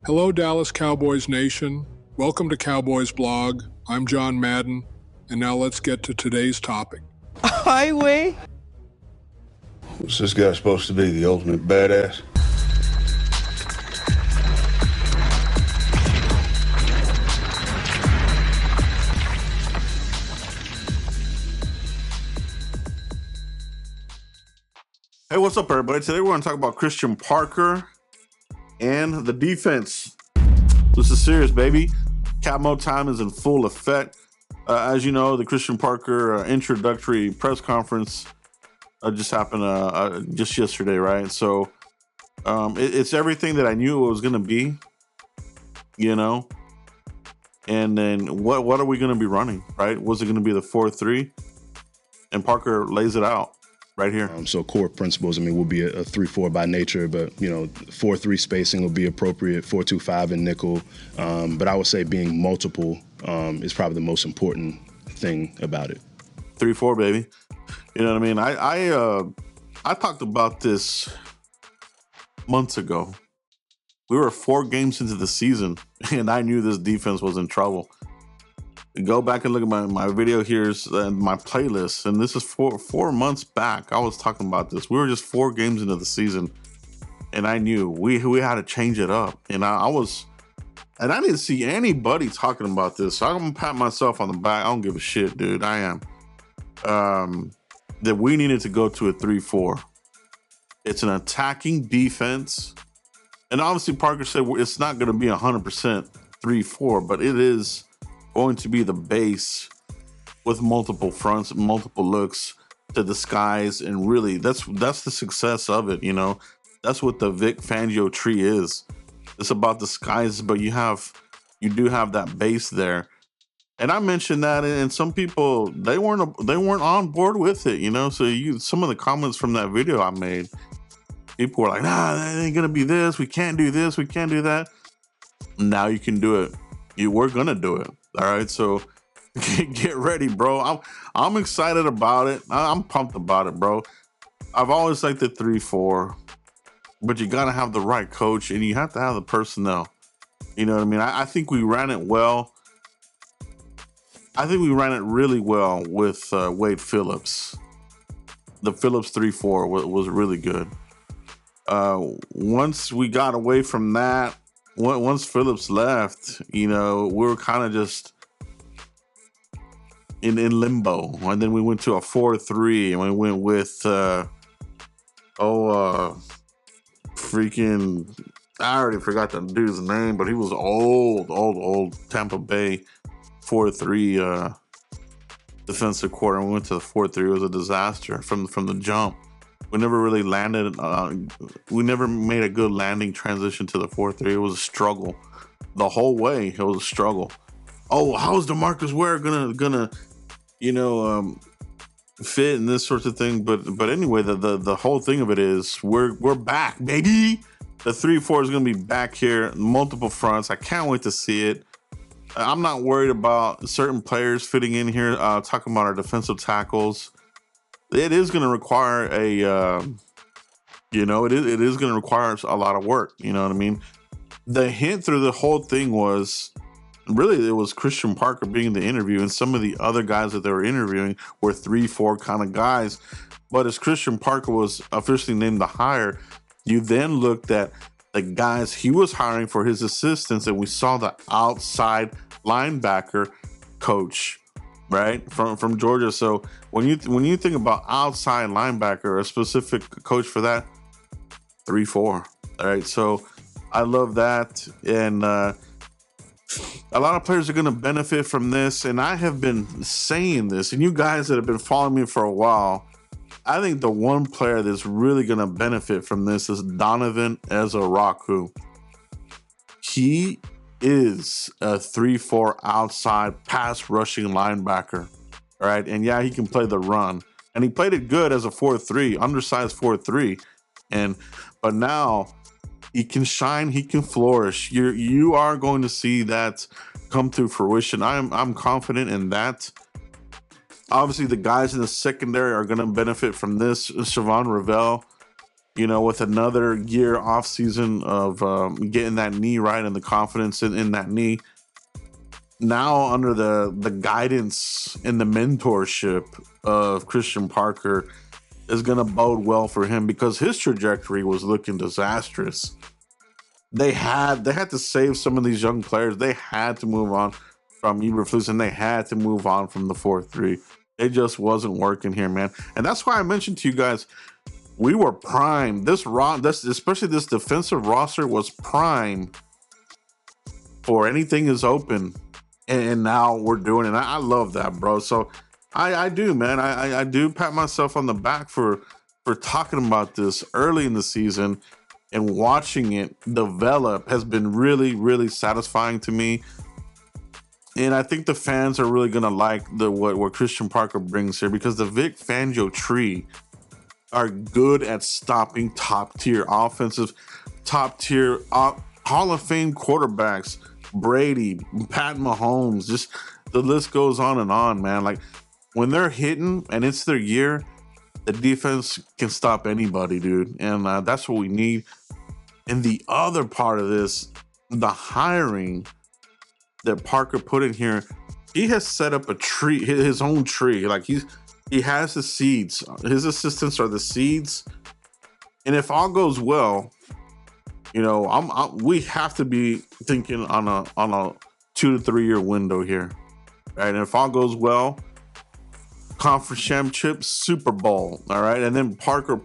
Hello, Dallas Cowboys Nation. Welcome to Cowboys Blog. I'm John Madden, and now let's get to today's topic. Highway? What's this guy supposed to be, the ultimate badass? Hey, what's up, everybody? Today we're going to talk about Christian Parker and the defense. This is serious, baby. Cap mode time is in full effect. As you know, the Christian Parker introductory press conference just happened just yesterday, right? So it's everything that I knew it was going to be, you know. And then what are we going to be running, right? Was it going to be the 4-3? And Parker lays it out right here. So core principles, will be a 3-4 by nature, but 4-3 spacing will be appropriate, 4-2-5 in nickel. But I would say being multiple is probably the most important thing about it. 3-4, baby. You know what I mean? I talked about this months ago. We were 4 games into the season, and I knew this defense was in trouble. Go back and look at my video here's my playlist, and this is 4 months back. I was talking about this. We were just 4 games into the season, and I knew we had to change it up. And I didn't see anybody talking about this. So I'm gonna pat myself on the back. I don't give a shit, dude. I am. That we needed to go to a 3-4. It's an attacking defense, and obviously Parker said it's not going to be 100% 3-4, but it is going to be the base with multiple fronts, multiple looks to disguise, and really that's the success of it. That's what the Vic Fangio tree is. It's about disguises, but you do have that base there. And I mentioned that, and some people they weren't on board with it. So some of the comments from that video I made, people were like, "Nah, that ain't gonna be this. We can't do this. We can't do that." Now you can do it. We're gonna do it. All right, so get ready, bro. I'm excited about it. I'm pumped about it, bro. I've always liked the 3-4, but you gotta have the right coach, and you have to have the personnel. You know what I mean? I think we ran it well. I think we ran it really well with Wade Phillips. The Phillips 3-4 was really good. Once we got away from that, once Phillips left, we were kind of just in limbo. And then we went to a 4-3, and we went with I already forgot the dude's name, but he was old Tampa Bay 4-3 defensive coordinator. We went to the 4-3. It was a disaster from the jump. We never really landed. We never made a good landing transition to the 4-3. It was a struggle the whole way. It was a struggle. Oh, how's DeMarcus Ware gonna fit in this sort of thing? But anyway, the whole thing of it is we're back, baby. The 3-4 is gonna be back here, multiple fronts. I can't wait to see it. I'm not worried about certain players fitting in here. Talking about our defensive tackles. It is going to require it is going to require a lot of work. You know what I mean? The hint through the whole thing was really it was Christian Parker being in the interview, and some of the other guys that they were interviewing were 3-4 kind of guys. But as Christian Parker was officially named the hire, you then looked at the guys he was hiring for his assistants, and we saw the outside linebacker coach, right, from Georgia. So when you think about outside linebacker, a specific coach for that, 3-4. All right, so I love that, and a lot of players are going to benefit from this. And I have been saying this, and you guys that have been following me for a while, I think the one player that's really going to benefit from this is Donovan Ezaraku. He is a 3-4 outside pass rushing linebacker, all right? And yeah, he can play the run, and he played it good as a 4-3, undersized 4-3. But now he can shine, he can flourish. You are going to see that come to fruition. I'm confident in that. Obviously, the guys in the secondary are going to benefit from this. Siobhan Ravel, with another year off season of getting that knee right and the confidence in that knee. Now under the guidance and the mentorship of Christian Parker is going to bode well for him, because his trajectory was looking disastrous. They had to save some of these young players. They had to move on from Eberflus, and they had to move on from the 4-3. It just wasn't working here, man. And that's why I mentioned to you guys, we were primed. Especially this defensive roster was primed for anything is open. And now we're doing it. I love that, bro. So I do, man. I do pat myself on the back for talking about this early in the season, and watching it develop has been really, really satisfying to me. And I think the fans are really gonna like what Christian Parker brings here, because the Vic Fangio tree are good at stopping top tier offensive, top tier Hall of Fame quarterbacks. Brady, Pat Mahomes, just the list goes on and on, man. Like, when they're hitting and it's their year, the defense can stop anybody, dude. And that's what we need. And the other part of this, the hiring that Parker put in here, he has set up a tree, his own tree. Like, he has the seeds. His assistants are the seeds. And if all goes well, we have to be thinking on a 2 to 3 year window here, right? And if all goes well, conference championship, Super Bowl, all right? And then Parker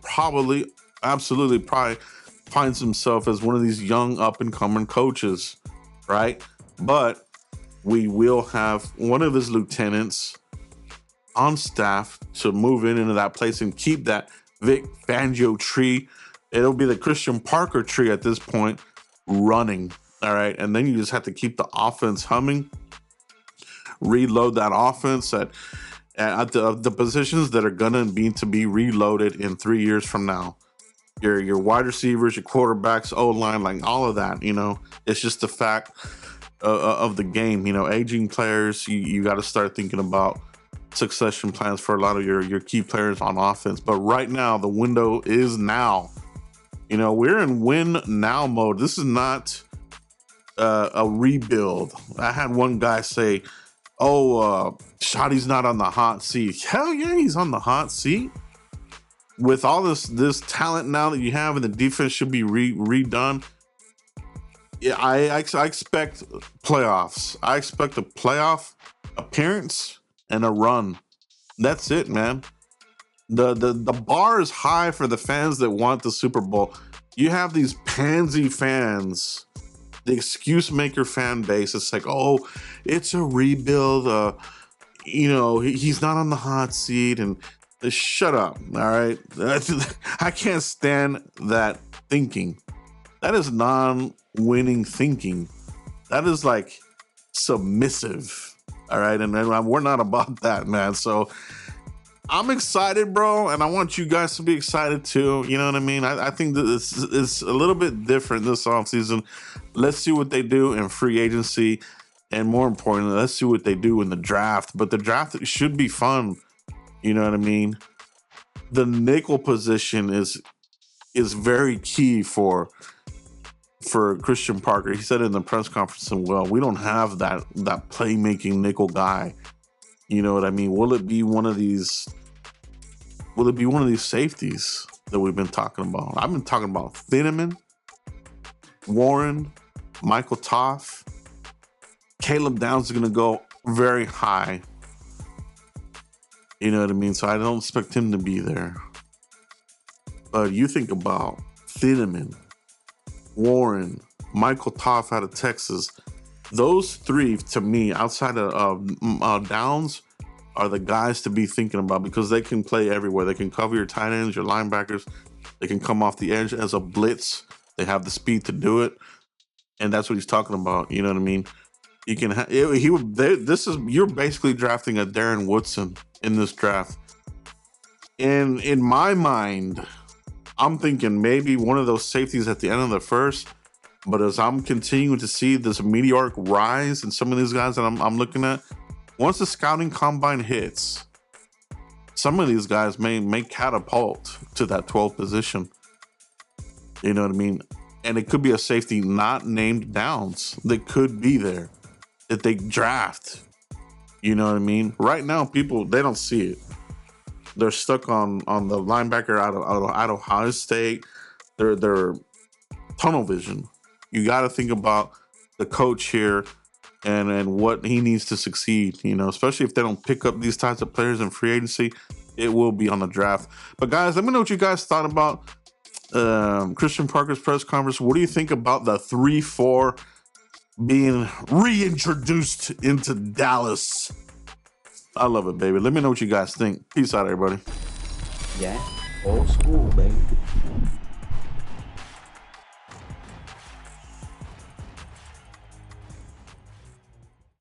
absolutely finds himself as one of these young up and coming coaches, right? But we will have one of his lieutenants on staff to move into that place and keep that Vic Fangio tree. It'll be the Christian Parker tree at this point running, all right? And then you just have to keep the offense humming, reload that offense at the positions that are gonna to be reloaded in 3 years from now. Your wide receivers, your quarterbacks, O-line, like all of that, it's just the fact of the game. Aging players, you got to start thinking about succession plans for a lot of your key players on offense. But right now, the window is now. We're in win now mode. This is not a rebuild. I had one guy say, Shotty's not on the hot seat. Hell yeah, he's on the hot seat. With all this talent now that you have, and the defense should be redone. Yeah, I expect playoffs. I expect a playoff appearance and a run. That's it, man. The bar is high for the fans that want the Super Bowl. You have these pansy fans, the excuse maker fan base. It's like, it's a rebuild. He's not on the hot seat, and shut up. All right, I can't stand that thinking. That is non-winning thinking. That is like submissive. All right, and we're not about that, man. So I'm excited, bro, and I want you guys to be excited too. You know what I mean? I think that it's a little bit different this offseason. Let's see what they do in free agency, and more importantly, let's see what they do in the draft. But the draft should be fun. You know what I mean? The nickel position is very key for Christian Parker. He said in the press conference, we don't have that playmaking nickel guy. You know what I mean? Will it be one of these safeties that we've been talking about? I've been talking about Thieneman, Warren, Michael Toff. Caleb Downs is going to go very high. You know what I mean? So I don't expect him to be there. But you think about Thieneman, Warren, Michael Toff out of Texas. Those three, to me, outside of Downs, are the guys to be thinking about, because they can play everywhere. They can cover your tight ends, your linebackers. They can come off the edge as a blitz. They have the speed to do it, and that's what he's talking about. You know what I mean? You can. You're basically drafting a Darren Woodson in this draft. And in my mind, I'm thinking maybe one of those safeties at the end of the first. But as I'm continuing to see this meteoric rise in some of these guys that I'm looking at, once the scouting combine hits, some of these guys may catapult to that 12th position. You know what I mean? And it could be a safety not named Downs that could be there that they draft. You know what I mean? Right now, people, they don't see it. They're stuck on the linebacker out of Ohio State. They're tunnel vision. You got to think about the coach here and what he needs to succeed, you know, especially if they don't pick up these types of players in free agency. It will be on the draft. But guys, let me know what you guys thought about Christian Parker's press conference. What do you think about the 3-4 being reintroduced into Dallas? I love it, baby. Let me know what you guys think. Peace out, everybody. Yeah, old school, baby.